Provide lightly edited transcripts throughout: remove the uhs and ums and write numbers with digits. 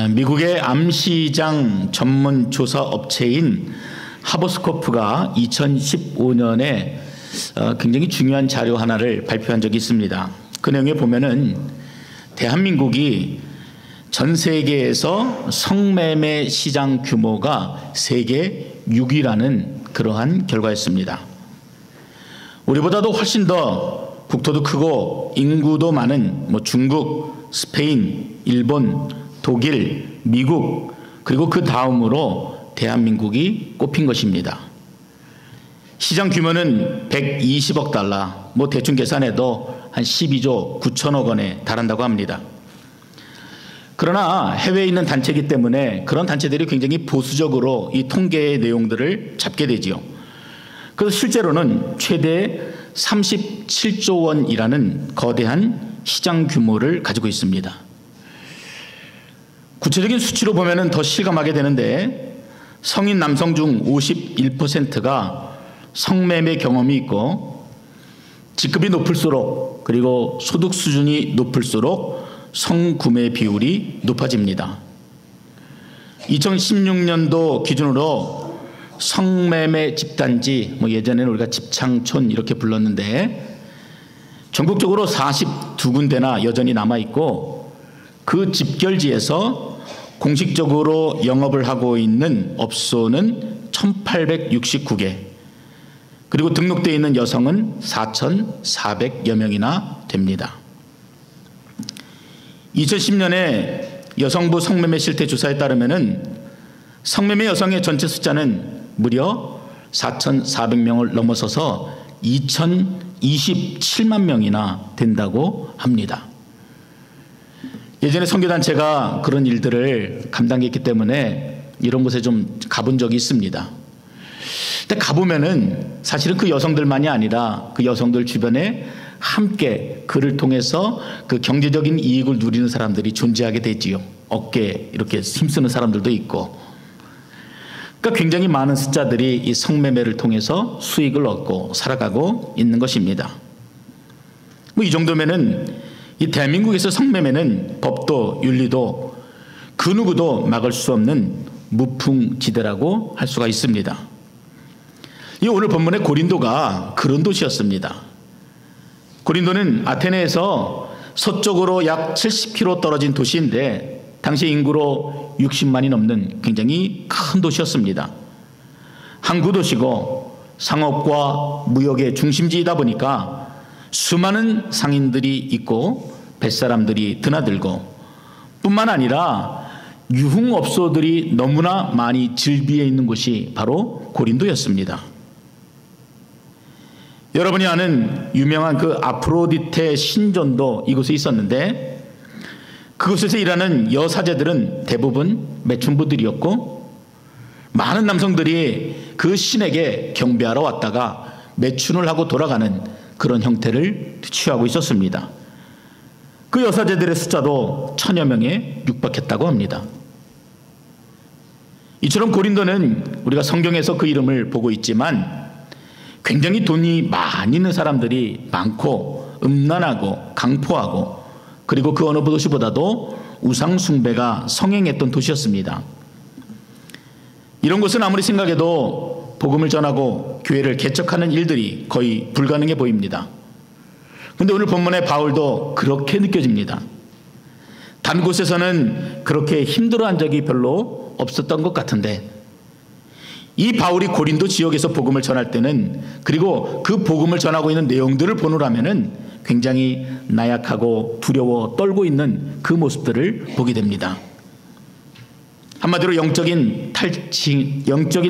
미국의 암시장 전문 조사 업체인 하버스코프가 2015년에 굉장히 중요한 자료 하나를 발표한 적이 있습니다. 그 내용에 보면은 대한민국이 전 세계에서 성매매 시장 규모가 세계 6위라는 그러한 결과였습니다. 우리보다도 훨씬 더 국토도 크고 인구도 많은 중국, 스페인, 일본, 독일, 미국 그리고 그 다음으로 대한민국이 꼽힌 것입니다. 시장 규모는 120억 달러, 대충 계산해도 한 12조 9천억 원에 달한다고 합니다. 그러나 해외에 있는 단체이기 때문에 그런 단체들이 굉장히 보수적으로 이 통계의 내용들을 잡게 되지요. 그래서 실제로는 최대 37조 원이라는 거대한 시장 규모를 가지고 있습니다. 구체적인 수치로 보면 더 실감하게 되는데 성인 남성 중 51%가 성매매 경험이 있고 직급이 높을수록 그리고 소득 수준이 높을수록 성구매 비율이 높아집니다. 2016년도 기준으로 성매매 집단지, 예전에는 우리가 집창촌 이렇게 불렀는데 전국적으로 42군데나 여전히 남아있고 그 집결지에서 공식적으로 영업을 하고 있는 업소는 1869개 그리고 등록되어 있는 여성은 4,400여 명이나 됩니다. 2010년에 여성부 성매매 실태 조사에 따르면 성매매 여성의 전체 숫자는 무려 4,400명을 넘어서서 2,027만 명이나 된다고 합니다. 예전에 선교단체가 그런 일들을 감당했기 때문에 이런 곳에 좀 가본 적이 있습니다. 근데 가보면은 사실은 그 여성들만이 아니라 그 여성들 주변에 함께 그를 통해서 그 경제적인 이익을 누리는 사람들이 존재하게 되지요. 어깨에 이렇게 힘쓰는 사람들도 있고. 그러니까 굉장히 많은 숫자들이 이 성매매를 통해서 수익을 얻고 살아가고 있는 것입니다. 이 정도면은 이 대한민국에서 성매매는 법도 윤리도 그 누구도 막을 수 없는 무풍지대라고 할 수가 있습니다. 이 오늘 본문의 고린도가 그런 도시였습니다. 고린도는 아테네에서 서쪽으로 약 70km 떨어진 도시인데 당시 인구로 60만이 넘는 굉장히 큰 도시였습니다. 항구 도시고 상업과 무역의 중심지이다 보니까 수많은 상인들이 있고 뱃사람들이 드나들고 뿐만 아니라 유흥업소들이 너무나 많이 즐비해 있는 곳이 바로 고린도였습니다. 여러분이 아는 유명한 그 아프로디테 신전도 이곳에 있었는데 그곳에서 일하는 여사제들은 대부분 매춘부들이었고 많은 남성들이 그 신에게 경배하러 왔다가 매춘을 하고 돌아가는 그런 형태를 취하고 있었습니다. 그 여사제들의 숫자도 1000여 명에 육박했다고 합니다. 이처럼 고린도는 우리가 성경에서 그 이름을 보고 있지만 굉장히 돈이 많이 있는 사람들이 많고 음란하고 강포하고 그리고 그 어느 도시보다도 우상 숭배가 성행했던 도시였습니다. 이런 곳은 아무리 생각해도 복음을 전하고 교회를 개척하는 일들이 거의 불가능해 보입니다. 그런데 오늘 본문의 바울도 그렇게 느껴집니다. 다른 곳에서는 그렇게 힘들어한 적이 별로 없었던 것 같은데 이 바울이 고린도 지역에서 복음을 전할 때는 그리고 그 복음을 전하고 있는 내용들을 보느라면은 굉장히 나약하고 두려워 떨고 있는 그 모습들을 보게 됩니다. 한마디로 영적인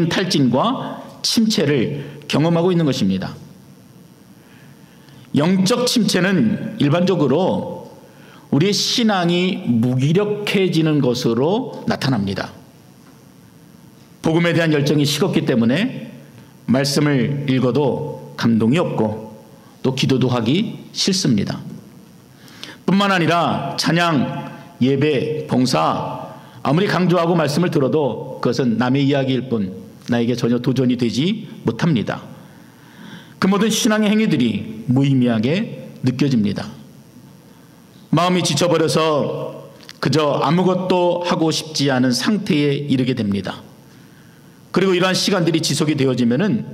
탈진과 침체를 경험하고 있는 것입니다. 영적 침체는 일반적으로 우리의 신앙이 무기력해지는 것으로 나타납니다. 복음에 대한 열정이 식었기 때문에 말씀을 읽어도 감동이 없고 또 기도도 하기 싫습니다. 뿐만 아니라 찬양, 예배, 봉사 아무리 강조하고 말씀을 들어도 그것은 남의 이야기일 뿐 나에게 전혀 도전이 되지 못합니다. 그 모든 신앙의 행위들이 무의미하게 느껴집니다. 마음이 지쳐버려서 그저 아무것도 하고 싶지 않은 상태에 이르게 됩니다. 그리고 이러한 시간들이 지속이 되어지면은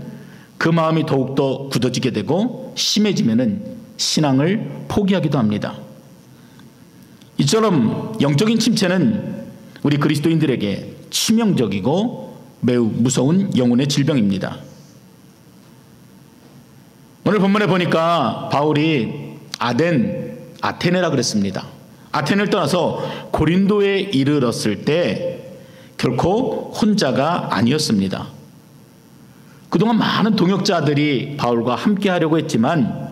그 마음이 더욱더 굳어지게 되고 심해지면은 신앙을 포기하기도 합니다. 이처럼 영적인 침체는 우리 그리스도인들에게 치명적이고 매우 무서운 영혼의 질병입니다. 오늘 본문에 보니까 바울이 아테네라 그랬습니다. 아테네를 떠나서 고린도에 이르렀을 때 결코 혼자가 아니었습니다. 그동안 많은 동역자들이 바울과 함께 하려고 했지만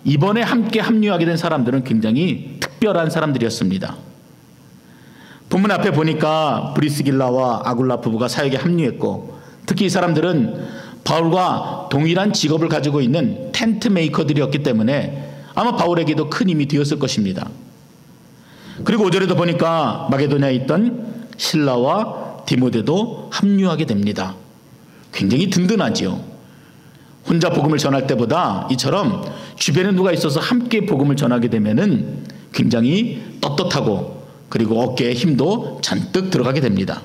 이번에 함께 합류하게 된 사람들은 굉장히 특별한 사람들이었습니다. 본문 앞에 보니까 브리스길라와 아굴라 부부가 사역에 합류했고, 특히 이 사람들은 바울과 동일한 직업을 가지고 있는 텐트 메이커들이었기 때문에 아마 바울에게도 큰 힘이 되었을 것입니다. 그리고 5절에도 보니까 마게도냐에 있던 실라와 디모데도 합류하게 됩니다. 굉장히 든든하지요. 혼자 복음을 전할 때보다 이처럼 주변에 누가 있어서 함께 복음을 전하게 되면은 굉장히 떳떳하고 그리고 어깨에 힘도 잔뜩 들어가게 됩니다.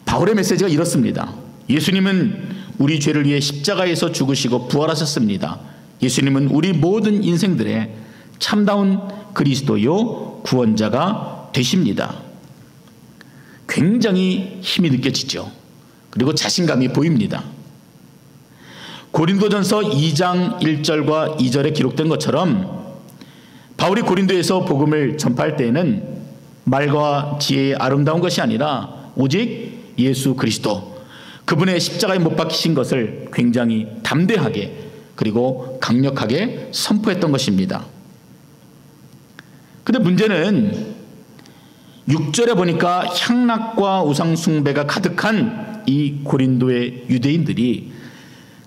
바울의 메시지가 이렇습니다. 예수님은 우리 죄를 위해 십자가에서 죽으시고 부활하셨습니다. 예수님은 우리 모든 인생들의 참다운 그리스도요 구원자가 되십니다. 굉장히 힘이 느껴지죠. 그리고 자신감이 보입니다. 고린도전서 2장 1절과 2절에 기록된 것처럼 바울이 고린도에서 복음을 전파할 때에는 말과 지혜의 아름다운 것이 아니라 오직 예수 그리스도, 그분의 십자가에 못 박히신 것을 굉장히 담대하게 그리고 강력하게 선포했던 것입니다. 근데 문제는 6절에 보니까 향락과 우상숭배가 가득한 이 고린도의 유대인들이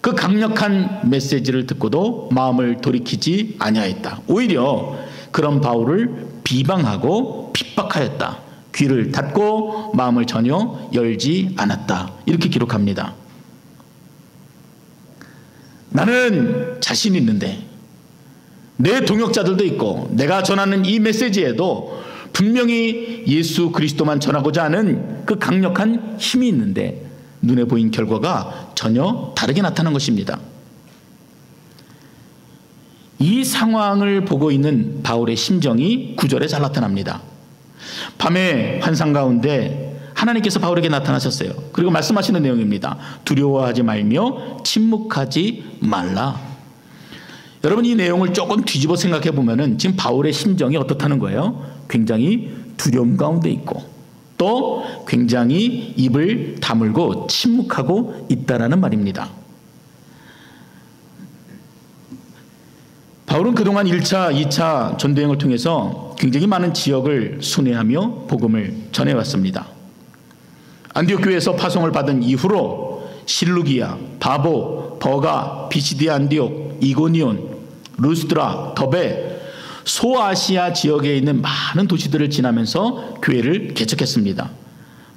그 강력한 메시지를 듣고도 마음을 돌이키지 아니하였다. 오히려 그런 바울을 비방하고 핍박하였다. 귀를 닫고 마음을 전혀 열지 않았다. 이렇게 기록합니다. 나는 자신 있는데 내 동역자들도 있고 내가 전하는 이 메시지에도 분명히 예수 그리스도만 전하고자 하는 그 강력한 힘이 있는데 눈에 보인 결과가 전혀 다르게 나타난 것입니다. 이 상황을 보고 있는 바울의 심정이 9절에 잘 나타납니다. 밤에 환상 가운데 하나님께서 바울에게 나타나셨어요. 그리고 말씀하시는 내용입니다. 두려워하지 말며 침묵하지 말라. 여러분, 이 내용을 조금 뒤집어 생각해 보면은 지금 바울의 심정이 어떻다는 거예요? 굉장히 두려움 가운데 있고 또 굉장히 입을 다물고 침묵하고 있다라는 말입니다. 바울은 그동안 1차, 2차 전도여행을 통해서 굉장히 많은 지역을 순회하며 복음을 전해왔습니다. 안디옥 교회에서 파송을 받은 이후로 실루기아, 바보, 버가, 비시디아 안디옥, 이고니온, 루스드라, 더베, 소아시아 지역에 있는 많은 도시들을 지나면서 교회를 개척했습니다.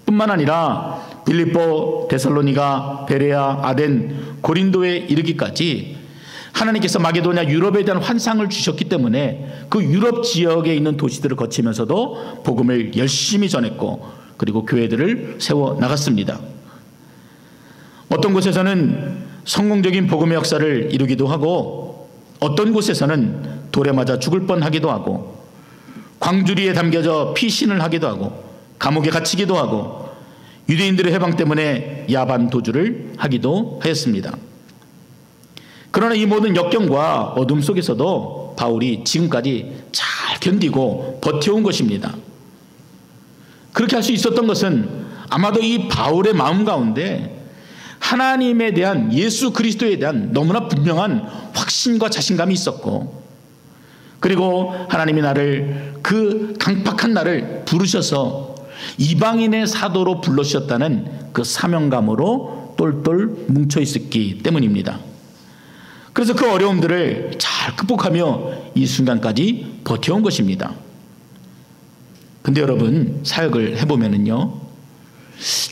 뿐만 아니라 빌립보, 데살로니가, 베레아, 아덴, 고린도에 이르기까지 하나님께서 마게도냐 유럽에 대한 환상을 주셨기 때문에 그 유럽 지역에 있는 도시들을 거치면서도 복음을 열심히 전했고 그리고 교회들을 세워 나갔습니다. 어떤 곳에서는 성공적인 복음의 역사를 이루기도 하고 어떤 곳에서는 돌에 맞아 죽을 뻔하기도 하고 광주리에 담겨져 피신을 하기도 하고 감옥에 갇히기도 하고 유대인들의 해방 때문에 야반 도주를 하기도 하였습니다. 그러나 이 모든 역경과 어둠 속에서도 바울이 지금까지 잘 견디고 버텨온 것입니다. 그렇게 할 수 있었던 것은 아마도 이 바울의 마음 가운데 하나님에 대한, 예수 그리스도에 대한 너무나 분명한 확신과 자신감이 있었고, 그리고 하나님이 나를, 그 강팍한 나를 부르셔서 이방인의 사도로 불러주셨다는 그 사명감으로 똘똘 뭉쳐 있었기 때문입니다. 그래서 그 어려움들을 잘 극복하며 이 순간까지 버텨온 것입니다. 근데 여러분, 사역을 해보면은요,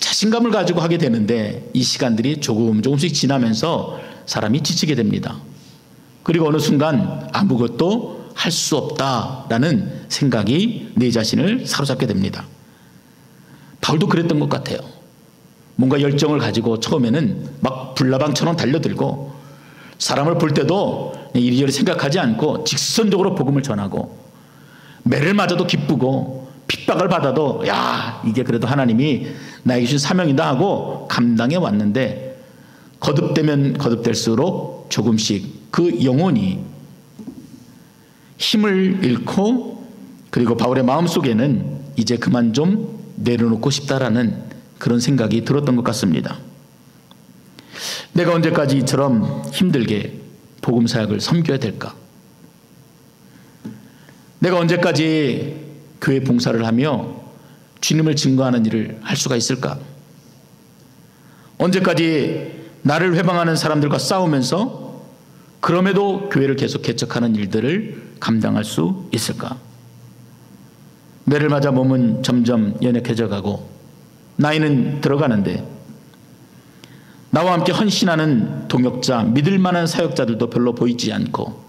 자신감을 가지고 하게 되는데 이 시간들이 조금씩 지나면서 사람이 지치게 됩니다. 그리고 어느 순간 아무것도 할 수 없다라는 생각이 내 자신을 사로잡게 됩니다. 바울도 그랬던 것 같아요. 뭔가 열정을 가지고 처음에는 막 불나방처럼 달려들고 사람을 볼 때도 이리저리 생각하지 않고 직선적으로 복음을 전하고 매를 맞아도 기쁘고 핍박을 받아도 야, 이게 그래도 하나님이 나에게 주신 사명이다 하고 감당해 왔는데 거듭되면 거듭될수록 조금씩 그 영혼이 힘을 잃고 그리고 바울의 마음속에는 이제 그만 좀 내려놓고 싶다라는 그런 생각이 들었던 것 같습니다. 내가 언제까지 이처럼 힘들게 복음 사역을 섬겨야 될까? 내가 언제까지 교회 봉사를 하며 주님을 증거하는 일을 할 수가 있을까? 언제까지 나를 회방하는 사람들과 싸우면서 그럼에도 교회를 계속 개척하는 일들을 감당할 수 있을까? 매를 맞아 몸은 점점 연약해져 가고 나이는 들어가는데 나와 함께 헌신하는 동역자, 믿을 만한 사역자들도 별로 보이지 않고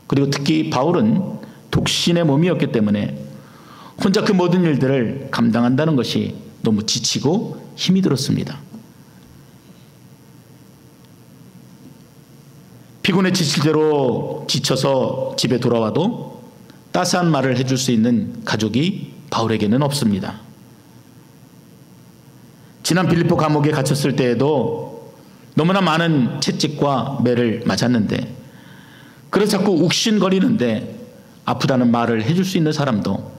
그리고 특히 바울은 독신의 몸이었기 때문에 혼자 그 모든 일들을 감당한다는 것이 너무 지치고 힘이 들었습니다. 피곤해 지칠 대로 지쳐서 집에 돌아와도 따스한 말을 해줄 수 있는 가족이 바울에게는 없습니다. 지난 빌립보 감옥에 갇혔을 때에도 너무나 많은 채찍과 매를 맞았는데 그래서 자꾸 욱신거리는데 아프다는 말을 해줄 수 있는 사람도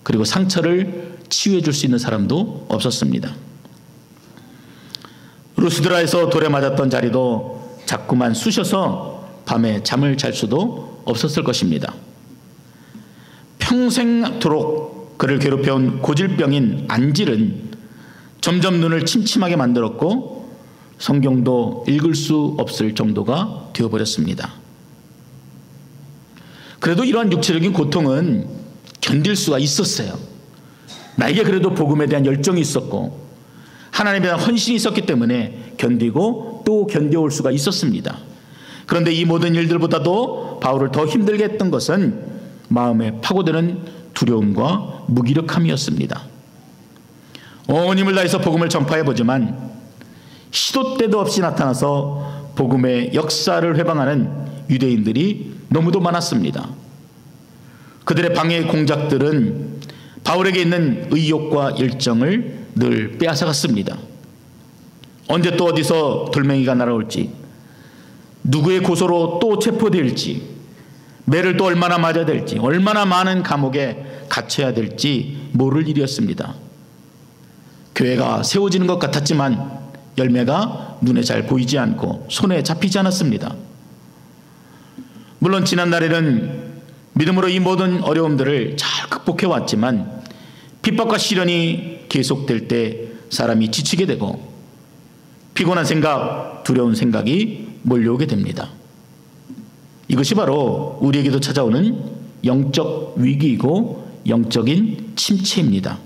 그리고 상처를 치유해 줄 수 있는 사람도 없었습니다. 루스드라에서 돌에 맞았던 자리도 자꾸만 쑤셔서 밤에 잠을 잘 수도 없었을 것입니다. 평생토록 그를 괴롭혀온 고질병인 안질은 점점 눈을 침침하게 만들었고 성경도 읽을 수 없을 정도가 되어버렸습니다. 그래도 이러한 육체적인 고통은 견딜 수가 있었어요. 나에게 그래도 복음에 대한 열정이 있었고 하나님에 대한 헌신이 있었기 때문에 견디고 또 견뎌올 수가 있었습니다. 그런데 이 모든 일들보다도 바울을 더 힘들게 했던 것은 마음에 파고드는 두려움과 무기력함이었습니다. 온 힘을 다해서 복음을 전파해보지만 시도 때도 없이 나타나서 복음의 역사를 회방하는 유대인들이 너무도 많았습니다. 그들의 방해 공작들은 바울에게 있는 의욕과 열정을 늘 빼앗아갔습니다. 언제 또 어디서 돌멩이가 날아올지, 누구의 고소로 또 체포될지, 매를 또 얼마나 맞아야 될지, 얼마나 많은 감옥에 갇혀야 될지 모를 일이었습니다. 교회가 세워지는 것 같았지만 열매가 눈에 잘 보이지 않고 손에 잡히지 않았습니다. 물론 지난날에는 믿음으로 이 모든 어려움들을 잘 극복해 왔지만 핍박과 시련이 계속될 때 사람이 지치게 되고 피곤한 생각, 두려운 생각이 몰려오게 됩니다. 이것이 바로 우리에게도 찾아오는 영적 위기이고 영적인 침체입니다.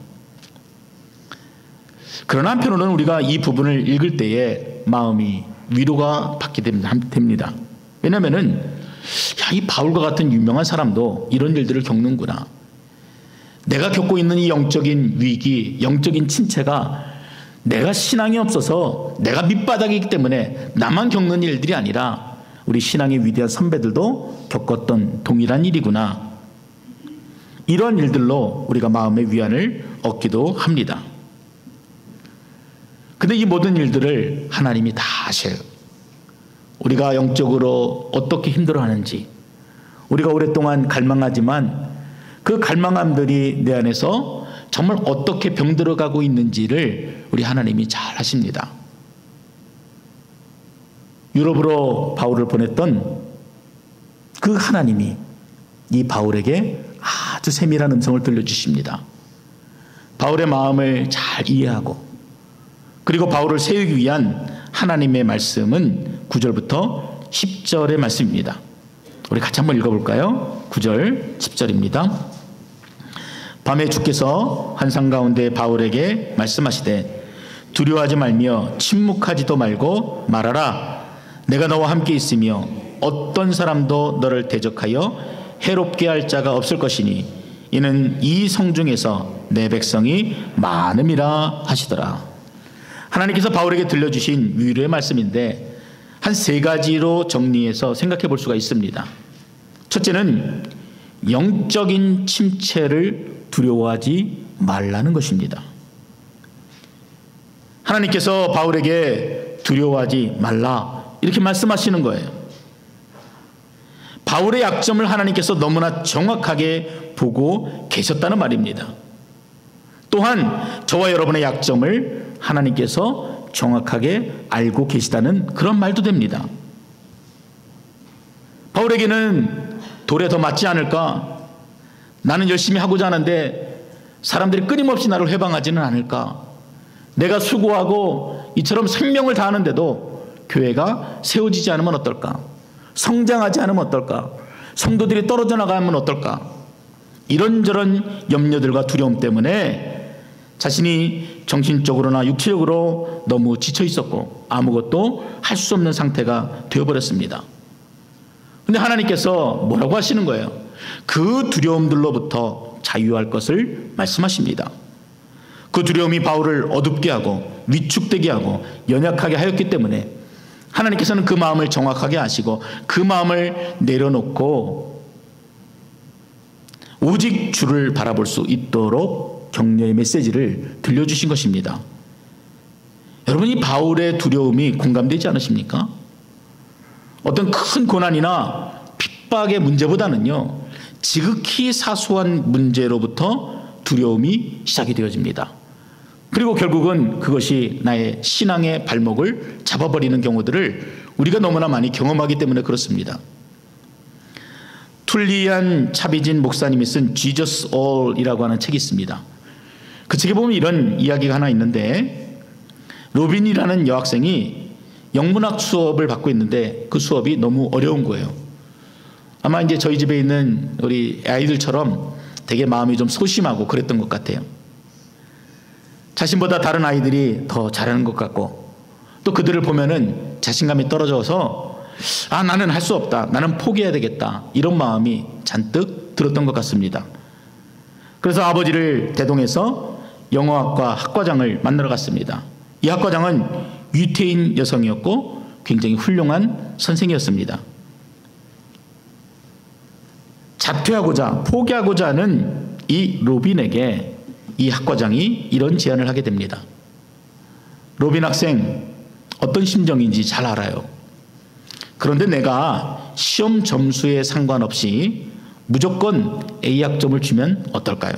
그러나 한편으로는 우리가 이 부분을 읽을 때에 마음이 위로가 받게 됩니다. 왜냐하면 이 바울과 같은 유명한 사람도 이런 일들을 겪는구나. 내가 겪고 있는 이 영적인 위기, 영적인 침체가 내가 신앙이 없어서 내가 밑바닥이기 때문에 나만 겪는 일들이 아니라 우리 신앙의 위대한 선배들도 겪었던 동일한 일이구나. 이런 일들로 우리가 마음의 위안을 얻기도 합니다. 근데 이 모든 일들을 하나님이 다 아셔요. 우리가 영적으로 어떻게 힘들어하는지, 우리가 오랫동안 갈망하지만 그 갈망함들이 내 안에서 정말 어떻게 병들어가고 있는지를 우리 하나님이 잘 아십니다. 유럽으로 바울을 보냈던 그 하나님이 이 바울에게 아주 세밀한 음성을 들려주십니다. 바울의 마음을 잘 이해하고 그리고 바울을 세우기 위한 하나님의 말씀은 9절부터 10절의 말씀입니다. 우리 같이 한번 읽어볼까요? 9절 10절입니다. 밤에 주께서 환상 가운데 바울에게 말씀하시되 두려워하지 말며 침묵하지도 말고 말하라. 내가 너와 함께 있으며 어떤 사람도 너를 대적하여 해롭게 할 자가 없을 것이니 이는 이 성중에서 내 백성이 많음이라 하시더라. 하나님께서 바울에게 들려주신 위로의 말씀인데 한 세 가지로 정리해서 생각해 볼 수가 있습니다. 첫째는 영적인 침체를 두려워하지 말라는 것입니다. 하나님께서 바울에게 두려워하지 말라 이렇게 말씀하시는 거예요. 바울의 약점을 하나님께서 너무나 정확하게 보고 계셨다는 말입니다. 또한 저와 여러분의 약점을 하나님께서 정확하게 알고 계시다는 그런 말도 됩니다. 바울에게는 돌에 더 맞지 않을까? 나는 열심히 하고자 하는데 사람들이 끊임없이 나를 회방하지는 않을까? 내가 수고하고 이처럼 생명을 다하는데도 교회가 세워지지 않으면 어떨까? 성장하지 않으면 어떨까? 성도들이 떨어져 나가면 어떨까? 이런저런 염려들과 두려움 때문에 자신이 정신적으로나 육체적으로 너무 지쳐 있었고 아무것도 할 수 없는 상태가 되어버렸습니다. 그런데 하나님께서 뭐라고 하시는 거예요? 그 두려움들로부터 자유할 것을 말씀하십니다. 그 두려움이 바울을 어둡게 하고 위축되게 하고 연약하게 하였기 때문에 하나님께서는 그 마음을 정확하게 아시고 그 마음을 내려놓고 오직 주를 바라볼 수 있도록 격려의 메시지를 들려주신 것입니다. 여러분, 이 바울의 두려움이 공감되지 않으십니까? 어떤 큰 고난이나 핍박의 문제보다는요, 지극히 사소한 문제로부터 두려움이 시작이 되어집니다. 그리고 결국은 그것이 나의 신앙의 발목을 잡아버리는 경우들을 우리가 너무나 많이 경험하기 때문에 그렇습니다. 툴리안 차비진 목사님이 쓴 Jesus All이라고 하는 책이 있습니다. 그 책에 보면 이런 이야기가 하나 있는데, 로빈이라는 여학생이 영문학 수업을 받고 있는데 그 수업이 너무 어려운 거예요. 아마 이제 저희 집에 있는 우리 아이들처럼 되게 마음이 좀 소심하고 그랬던 것 같아요. 자신보다 다른 아이들이 더 잘하는 것 같고 또 그들을 보면은 자신감이 떨어져서 나는 할 수 없다, 나는 포기해야 되겠다, 이런 마음이 잔뜩 들었던 것 같습니다. 그래서 아버지를 대동해서 영어학과 학과장을 만나러 갔습니다. 이 학과장은 유태인 여성이었고 굉장히 훌륭한 선생이었습니다. 자퇴하고자 포기하고자 하는 이 로빈에게 이 학과장이 이런 제안을 하게 됩니다. 로빈 학생, 어떤 심정인지 잘 알아요. 그런데 내가 시험 점수에 상관없이 무조건 A학점을 주면 어떨까요?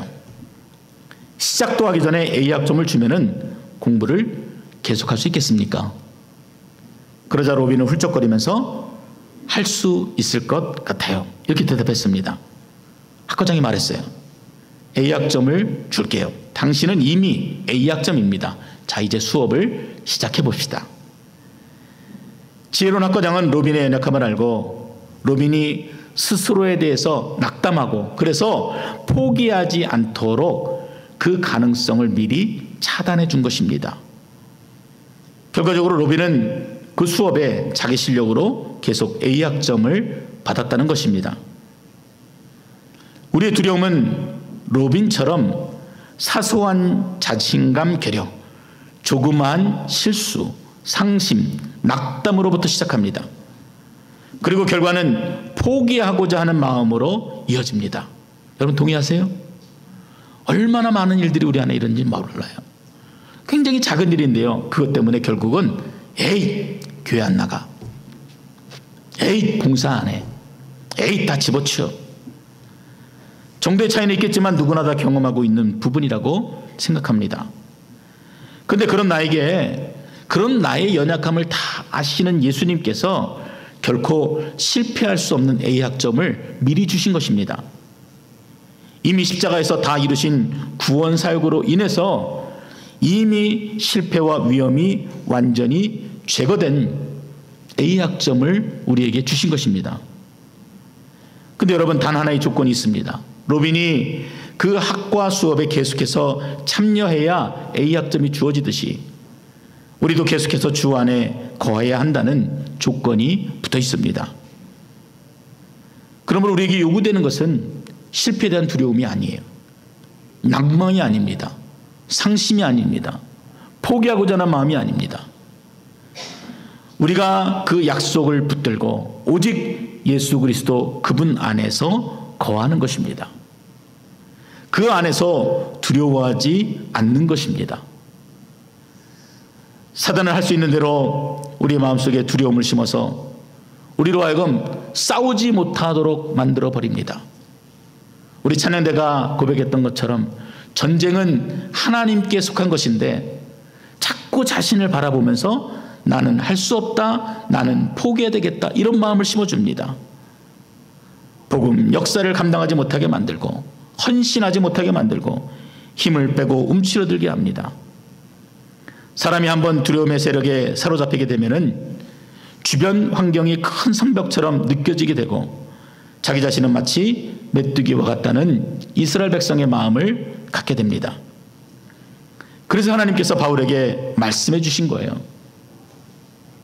시작도 하기 전에 A학점을 주면은 공부를 계속할 수 있겠습니까? 그러자 로빈은 훌쩍거리면서 할 수 있을 것 같아요, 이렇게 대답했습니다. 학과장이 말했어요. A학점을 줄게요. 당신은 이미 A학점입니다. 자, 이제 수업을 시작해 봅시다. 지혜로운 학과장은 로빈의 연약함을 알고 로빈이 스스로에 대해서 낙담하고 그래서 포기하지 않도록 그 가능성을 미리 차단해 준 것입니다. 결과적으로 로빈은 그 수업에 자기 실력으로 계속 A학점을 받았다는 것입니다. 우리의 두려움은 로빈처럼 사소한 자신감 결여, 조그마한 실수, 상심, 낙담으로부터 시작합니다. 그리고 결과는 포기하고자 하는 마음으로 이어집니다. 여러분 동의하세요? 얼마나 많은 일들이 우리 안에 이런지 몰라요. 굉장히 작은 일인데요, 그것 때문에 결국은 에이, 교회 안 나가, 에이, 봉사 안 해, 에이, 다 집어치워. 정도의 차이는 있겠지만 누구나 다 경험하고 있는 부분이라고 생각합니다. 그런데 그런 나에게, 그런 나의 연약함을 다 아시는 예수님께서 결코 실패할 수 없는 A학점을 미리 주신 것입니다. 이미 십자가에서 다 이루신 구원 사역으로 인해서 이미 실패와 위험이 완전히 제거된 A학점을 우리에게 주신 것입니다. 그런데 여러분, 단 하나의 조건이 있습니다. 로빈이 그 학과 수업에 계속해서 참여해야 A학점이 주어지듯이 우리도 계속해서 주 안에 거해야 한다는 조건이 붙어 있습니다. 그러므로 우리에게 요구되는 것은 실패에 대한 두려움이 아니에요. 낭망이 아닙니다. 상심이 아닙니다. 포기하고자 하는 마음이 아닙니다. 우리가 그 약속을 붙들고 오직 예수 그리스도 그분 안에서 거하는 것입니다. 그 안에서 두려워하지 않는 것입니다. 사단은 할 수 있는 대로 우리 마음속에 두려움을 심어서 우리로 하여금 싸우지 못하도록 만들어 버립니다. 우리 찬양대가 고백했던 것처럼 전쟁은 하나님께 속한 것인데 자꾸 자신을 바라보면서 나는 할 수 없다, 나는 포기해야 되겠다, 이런 마음을 심어줍니다. 복음 역사를 감당하지 못하게 만들고 헌신하지 못하게 만들고 힘을 빼고 움츠러들게 합니다. 사람이 한번 두려움의 세력에 사로잡히게 되면은 주변 환경이 큰 성벽처럼 느껴지게 되고 자기 자신은 마치 메뚜기와 같다는 이스라엘 백성의 마음을 갖게 됩니다. 그래서 하나님께서 바울에게 말씀해 주신 거예요.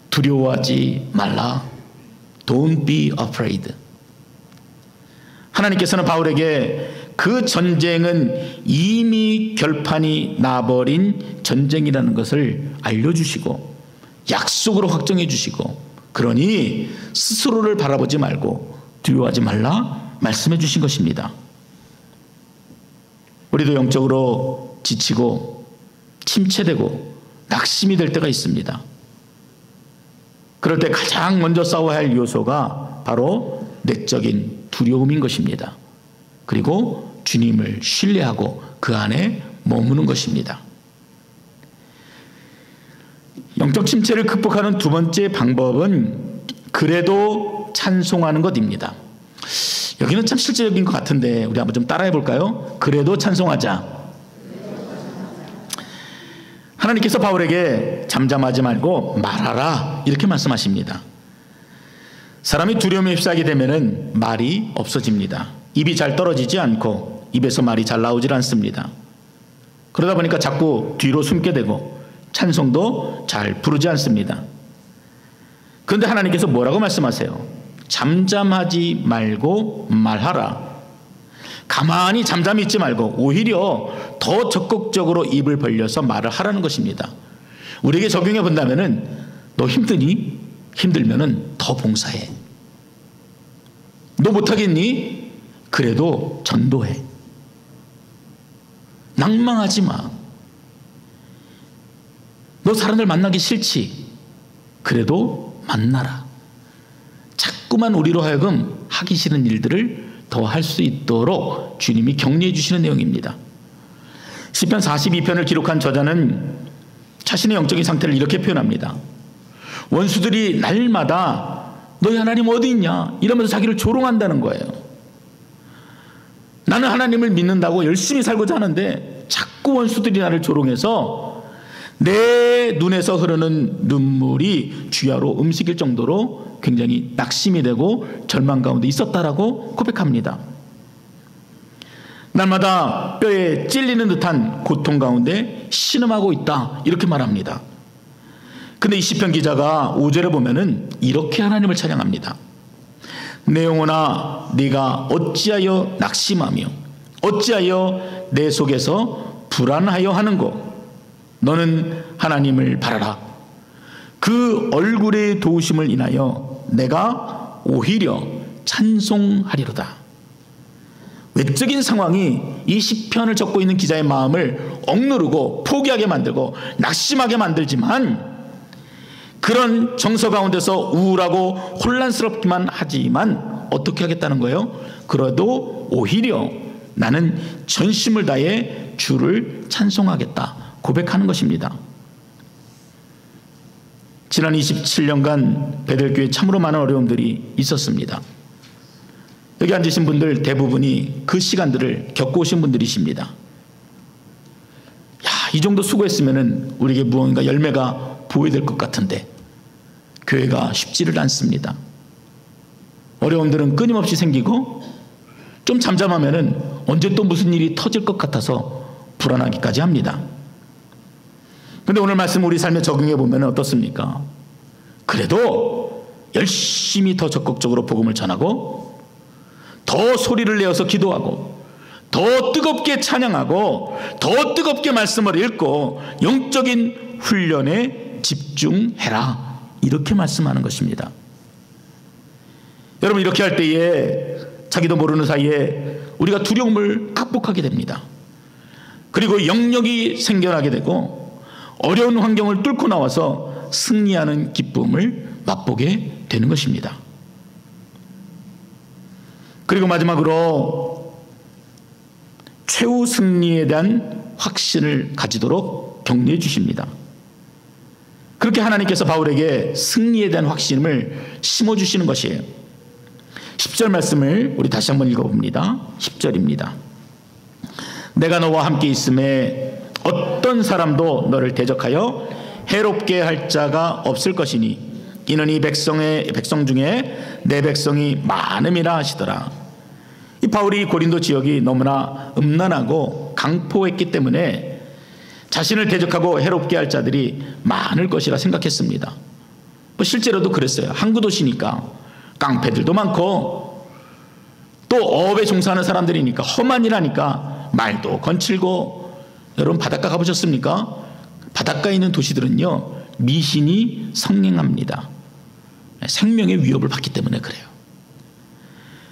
두려워하지 말라. Don't be afraid. 하나님께서는 바울에게 그 전쟁은 이미 결판이 나버린 전쟁이라는 것을 알려주시고 약속으로 확정해 주시고, 그러니 스스로를 바라보지 말고 두려워하지 말라 말씀해 주신 것입니다. 우리도 영적으로 지치고 침체되고 낙심이 될 때가 있습니다. 그럴 때 가장 먼저 싸워야 할 요소가 바로 내적인 두려움인 것입니다. 그리고 주님을 신뢰하고 그 안에 머무는 것입니다. 영적 침체를 극복하는 두 번째 방법은 그래도 찬송하는 것입니다. 여기는 참 실제적인 것 같은데 우리 한번 좀 따라해 볼까요? 그래도 찬송하자. 하나님께서 바울에게 잠잠하지 말고 말하라 이렇게 말씀하십니다. 사람이 두려움에 휩싸이게 되면은 말이 없어집니다. 입이 잘 떨어지지 않고 입에서 말이 잘 나오질 않습니다. 그러다 보니까 자꾸 뒤로 숨게 되고 찬송도 잘 부르지 않습니다. 그런데 하나님께서 뭐라고 말씀하세요? 잠잠하지 말고 말하라. 가만히 잠잠히 있지 말고 오히려 더 적극적으로 입을 벌려서 말을 하라는 것입니다. 우리에게 적용해 본다면은 너 힘드니? 힘들면은 더 봉사해. 너 못하겠니? 그래도 전도해. 낭망하지 마. 너 사람들 만나기 싫지? 그래도 만나라. 자꾸만 우리로 하여금 하기 싫은 일들을 더 할 수 있도록 주님이 격려해 주시는 내용입니다. 시편 42편을 기록한 저자는 자신의 영적인 상태를 이렇게 표현합니다. 원수들이 날마다 너희 하나님 어디 있냐 이러면서 자기를 조롱한다는 거예요. 나는 하나님을 믿는다고 열심히 살고자 하는데 자꾸 원수들이 나를 조롱해서 내 눈에서 흐르는 눈물이 주야로 음식일 정도로 굉장히 낙심이 되고 절망 가운데 있었다라고 고백합니다. 날마다 뼈에 찔리는 듯한 고통 가운데 신음하고 있다 이렇게 말합니다. 근데 이 시편 기자가 5절에 보면은 이렇게 하나님을 찬양합니다. 내 영혼아 네가 어찌하여 낙심하며 어찌하여 내 속에서 불안하여 하는고. 너는 하나님을 바라라. 그 얼굴의 도우심을 인하여 내가 오히려 찬송하리로다. 외적인 상황이 이 시편을 적고 있는 기자의 마음을 억누르고 포기하게 만들고 낙심하게 만들지만, 그런 정서 가운데서 우울하고 혼란스럽기만 하지만 어떻게 하겠다는 거예요? 그래도 오히려 나는 전심을 다해 주를 찬송하겠다 고백하는 것입니다. 지난 27년간 베델교회에 참으로 많은 어려움들이 있었습니다. 여기 앉으신 분들 대부분이 그 시간들을 겪어오신 분들이십니다. 야, 이 정도 수고했으면 우리에게 무언가 열매가 보여야 될 것 같은데 교회가 쉽지를 않습니다. 어려움들은 끊임없이 생기고 좀 잠잠하면 언제 또 무슨 일이 터질 것 같아서 불안하기까지 합니다. 그런데 오늘 말씀 우리 삶에 적용해 보면 어떻습니까? 그래도 열심히 더 적극적으로 복음을 전하고 더 소리를 내어서 기도하고 더 뜨겁게 찬양하고 더 뜨겁게 말씀을 읽고 영적인 훈련에 집중해라, 이렇게 말씀하는 것입니다. 여러분, 이렇게 할 때에 자기도 모르는 사이에 우리가 두려움을 극복하게 됩니다. 그리고 영역이 생겨나게 되고 어려운 환경을 뚫고 나와서 승리하는 기쁨을 맛보게 되는 것입니다. 그리고 마지막으로 최후 승리에 대한 확신을 가지도록 격려해 주십니다. 그렇게 하나님께서 바울에게 승리에 대한 확신을 심어주시는 것이에요. 10절 말씀을 우리 다시 한번 읽어봅니다. 10절입니다. 내가 너와 함께 있음에 어떤 사람도 너를 대적하여 해롭게 할 자가 없을 것이니 이는 이 백성 중에 내 백성이 많음이라 하시더라. 이 바울이 고린도 지역이 너무나 음란하고 강포했기 때문에 자신을 대적하고 해롭게 할 자들이 많을 것이라 생각했습니다. 실제로도 그랬어요. 항구 도시니까 깡패들도 많고 또 어업에 종사하는 사람들이니까 험한 일하니까 말도 거칠고, 여러분 바닷가 가보셨습니까? 바닷가에 있는 도시들은요 미신이 성행합니다. 생명의 위협을 받기 때문에 그래요.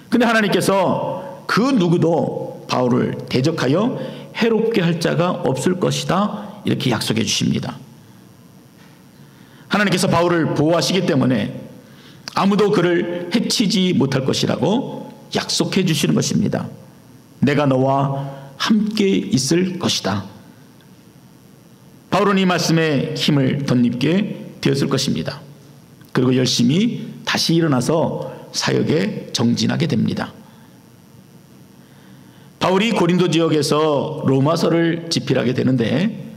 근데 하나님께서 그 누구도 바울을 대적하여 해롭게 할 자가 없을 것이다, 이렇게 약속해 주십니다. 하나님께서 바울을 보호하시기 때문에 아무도 그를 해치지 못할 것이라고 약속해 주시는 것입니다. 내가 너와 함께 있을 것이다. 바울은 이 말씀에 힘을 덧입게 되었을 것입니다. 그리고 열심히 다시 일어나서 사역에 정진하게 됩니다. 바울이 고린도 지역에서 로마서를 집필하게 되는데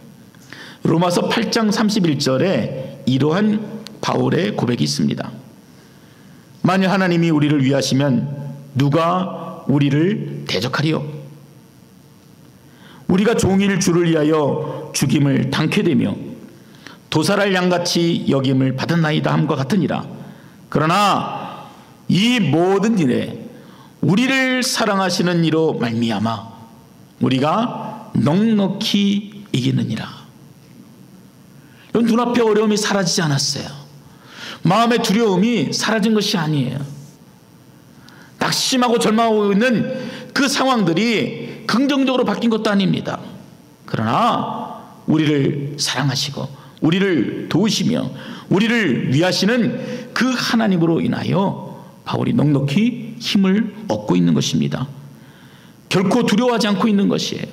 로마서 8장 31절에 이러한 바울의 고백이 있습니다. 만일 하나님이 우리를 위하시면 누가 우리를 대적하리요? 우리가 종일 주를 위하여 죽임을 당케 되며 도살할 양같이 여김을 받았나이다 함과 같으니라. 그러나 이 모든 일에 우리를 사랑하시는 이로 말미암아 우리가 넉넉히 이기느니라. 눈앞에 어려움이 사라지지 않았어요. 마음의 두려움이 사라진 것이 아니에요. 낙심하고 절망하고 있는 그 상황들이 긍정적으로 바뀐 것도 아닙니다. 그러나 우리를 사랑하시고 우리를 도우시며 우리를 위하시는 그 하나님으로 인하여 바울이 넉넉히 힘을 얻고 있는 것입니다. 결코 두려워하지 않고 있는 것이에요.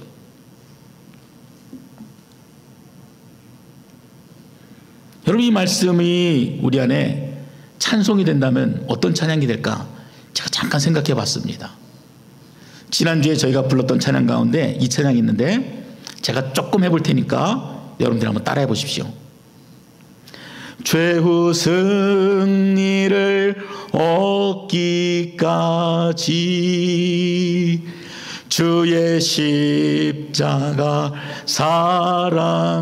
여러분, 이 말씀이 우리 안에 찬송이 된다면 어떤 찬양이 될까? 제가 잠깐 생각해 봤습니다. 지난주에 저희가 불렀던 찬양 가운데 이 찬양이 있는데 제가 조금 해볼 테니까 여러분들 한번 따라해 보십시오. 최후 승리를 얻기까지 주의 십자가 사랑하리.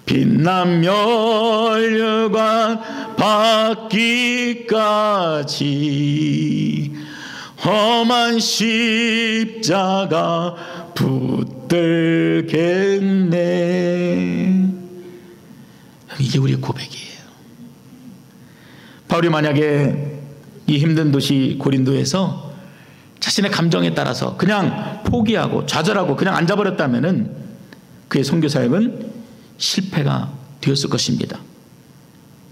빛난 멸류관 받기까지 험한 십자가 붙들겠네. 이게 우리의 고백이에요. 바울이 만약에 이 힘든 도시 고린도에서 자신의 감정에 따라서 그냥 포기하고 좌절하고 그냥 앉아버렸다면은 그의 선교 사역은 실패가 되었을 것입니다.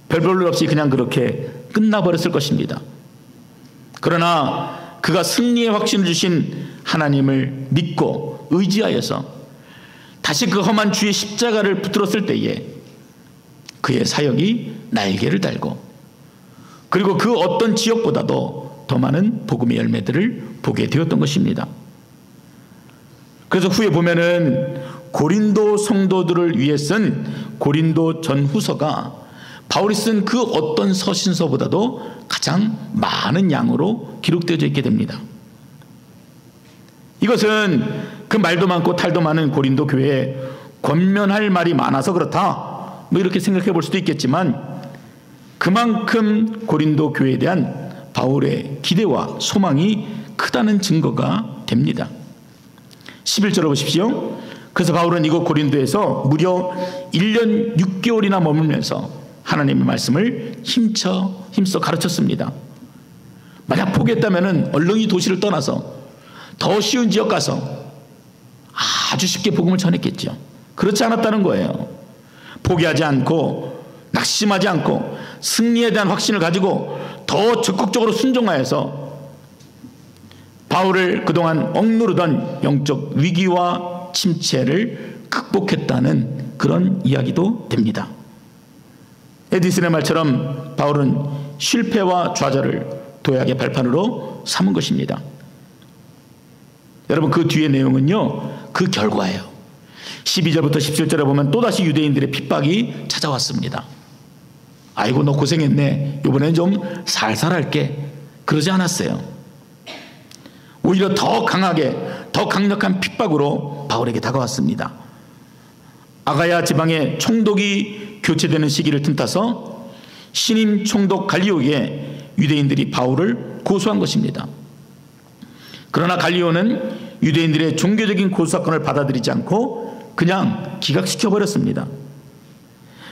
별 볼 일 없이 그냥 그렇게 끝나버렸을 것입니다. 그러나 그가 승리의 확신을 주신 하나님을 믿고 의지하여서 다시 그 험한 주의 십자가를 붙들었을 때에 그의 사역이 날개를 달고 그리고 그 어떤 지역보다도 더 많은 복음의 열매들을 보게 되었던 것입니다. 그래서 후에 보면은 고린도 성도들을 위해 쓴 고린도 전후서가 바울이 쓴 그 어떤 서신서보다도 가장 많은 양으로 기록되어져 있게 됩니다. 이것은 그 말도 많고 탈도 많은 고린도 교회에 권면할 말이 많아서 그렇다, 뭐 이렇게 생각해 볼 수도 있겠지만 그만큼 고린도 교회에 대한 바울의 기대와 소망이 크다는 증거가 됩니다. 11절을 보십시오. 그래서 바울은 이곳 고린도에서 무려 1년 6개월이나 머물면서 하나님의 말씀을 힘써 가르쳤습니다. 만약 포기했다면 얼렁이 도시를 떠나서 더 쉬운 지역 가서 아주 쉽게 복음을 전했겠죠. 그렇지 않았다는 거예요. 포기하지 않고 낙심하지 않고 승리에 대한 확신을 가지고 더 적극적으로 순종하여서 바울을 그동안 억누르던 영적 위기와 침체를 극복했다는 그런 이야기도 됩니다. 에디슨의 말처럼 바울은 실패와 좌절을 도약의 발판으로 삼은 것입니다. 여러분, 그 뒤의 내용은요, 그 결과예요. 12절부터 17절에 보면 또다시 유대인들의 핍박이 찾아왔습니다. 아이고, 너 고생했네. 이번엔 좀 살살 할게. 그러지 않았어요. 오히려 더 강하게, 더 강력한 핍박으로 바울에게 다가왔습니다. 아가야 지방에 총독이 교체되는 시기를 틈타서 신임 총독 갈리오에게 유대인들이 바울을 고소한 것입니다. 그러나 갈리오는 유대인들의 종교적인 고소사건을 받아들이지 않고 그냥 기각시켜버렸습니다.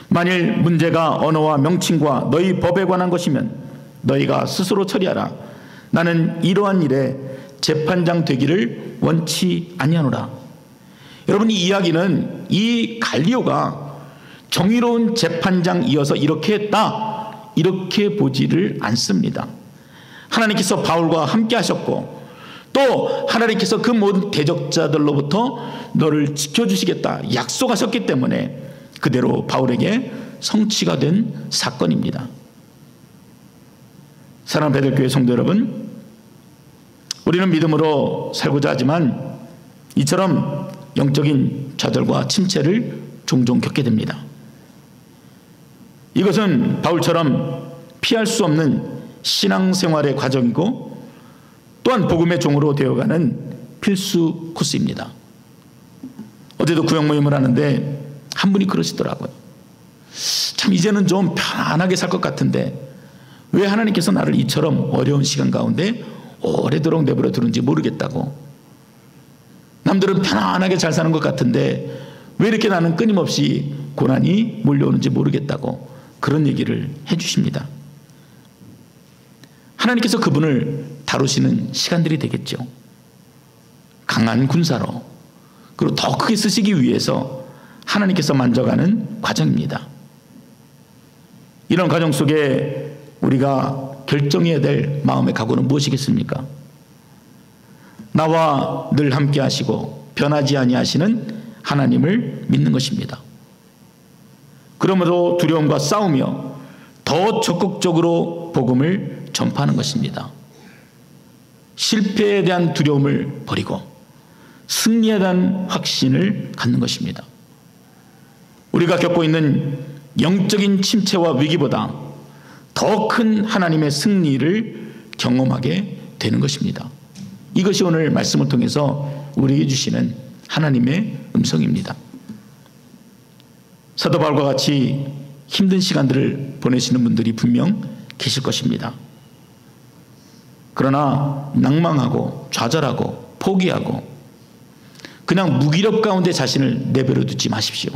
만일 문제가 언어와 명칭과 너희 법에 관한 것이면 너희가 스스로 처리하라. 나는 이러한 일에 재판장 되기를 원치 아니하노라. 여러분, 이 이야기는 이 갈리오가 정의로운 재판장이어서 이렇게 했다, 이렇게 보지를 않습니다. 하나님께서 바울과 함께 하셨고 또 하나님께서 그 모든 대적자들로부터 너를 지켜주시겠다 약속하셨기 때문에 그대로 바울에게 성취가 된 사건입니다. 사랑하는 베들교회 성도 여러분, 우리는 믿음으로 살고자 하지만 이처럼 영적인 좌절과 침체를 종종 겪게 됩니다. 이것은 바울처럼 피할 수 없는 신앙생활의 과정이고 또한 복음의 종으로 되어가는 필수 코스입니다. 어제도 구역 모임을 하는데 한 분이 그러시더라고요. 참 이제는 좀 편안하게 살 것 같은데 왜 하나님께서 나를 이처럼 어려운 시간 가운데 오래도록 내버려 두는지 모르겠다고. 남들은 편안하게 잘 사는 것 같은데 왜 이렇게 나는 끊임없이 고난이 몰려오는지 모르겠다고 그런 얘기를 해주십니다. 하나님께서 그분을 다루시는 시간들이 되겠죠. 강한 군사로, 그리고 더 크게 쓰시기 위해서 하나님께서 만져가는 과정입니다. 이런 과정 속에 우리가 결정해야 될 마음의 각오는 무엇이겠습니까? 나와 늘 함께 하시고 변하지 아니하시는 하나님을 믿는 것입니다. 그러므로 두려움과 싸우며 더 적극적으로 복음을 전파하는 것입니다. 실패에 대한 두려움을 버리고 승리에 대한 확신을 갖는 것입니다. 우리가 겪고 있는 영적인 침체와 위기보다 더 큰 하나님의 승리를 경험하게 되는 것입니다. 이것이 오늘 말씀을 통해서 우리에게 주시는 하나님의 음성입니다. 사도 바울과 같이 힘든 시간들을 보내시는 분들이 분명 계실 것입니다. 그러나 낭망하고 좌절하고 포기하고 그냥 무기력 가운데 자신을 내버려 두지 마십시오.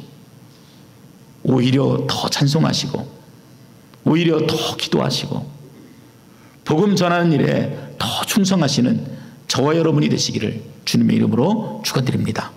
오히려 더 찬송하시고 오히려 더 기도하시고 복음 전하는 일에 더 충성하시는 저와 여러분이 되시기를 주님의 이름으로 축원드립니다.